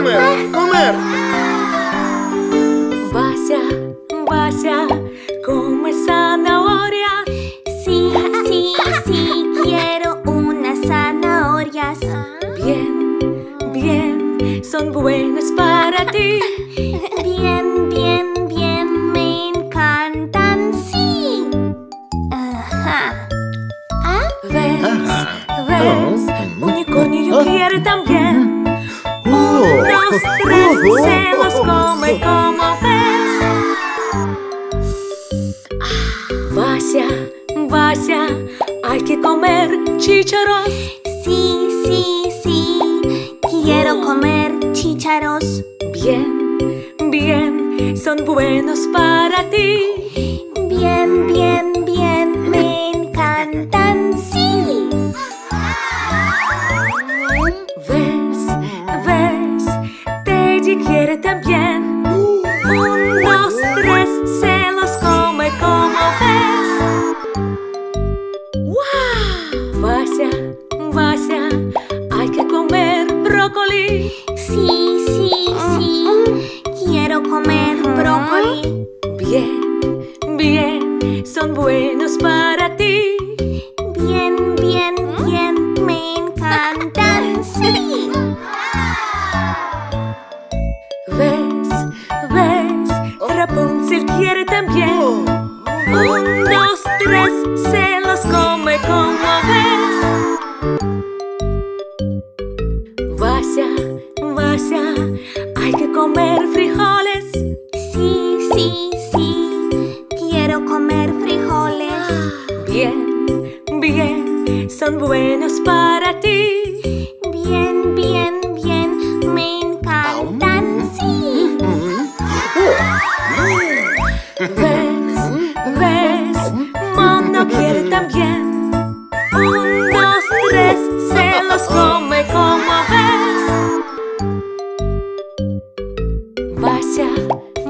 comer, comer. Vaya, come zanahorias. Sí, sí, sí, quiero unas zanahorias. Bien, son buenas para ti. Bien, me encantan, sí. Ajá. ¿Ves? Unicornio quiere también. Unos tres se los come como ves. Vaya, hay que comer chícharos. Sí, sí, sí, quiero comer chícharos. Bien, son buenos para ti. Bien, me encantan, sí. ¿Ves? Teddy quiere también. Unos tres se los come como ves. Vaya, hay que comer brócoli. Sí, sí, sí, quiero comer brócoli. Bien, son buenos para ti. Bien, me encantan, sí. ¿Ves? Rapunzel quiere también. Unos tres se los come como ves. Vaya, hay que comer frijoles. Sí, sí, sí, quiero comer frijoles. Bien, son buenos para ti. Bien, me encantan, sí. ¿Ves? Mono quiere también. Unos tres se los come como ves.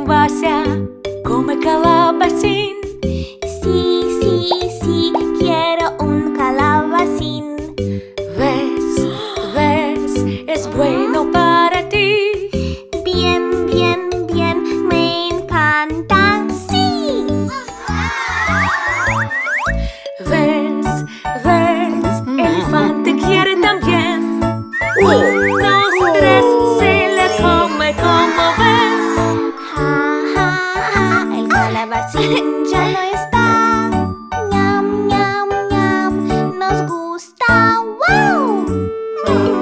Vaya, come calabacín. Sí, sí, sí, quiero un calabacín. ¿Ves? Es bueno para ti. Bien, me encanta, sí. ¿Ves? Elefante quiere también. Unos tres se le come como ves. Ja, ja, ja, el calabacín.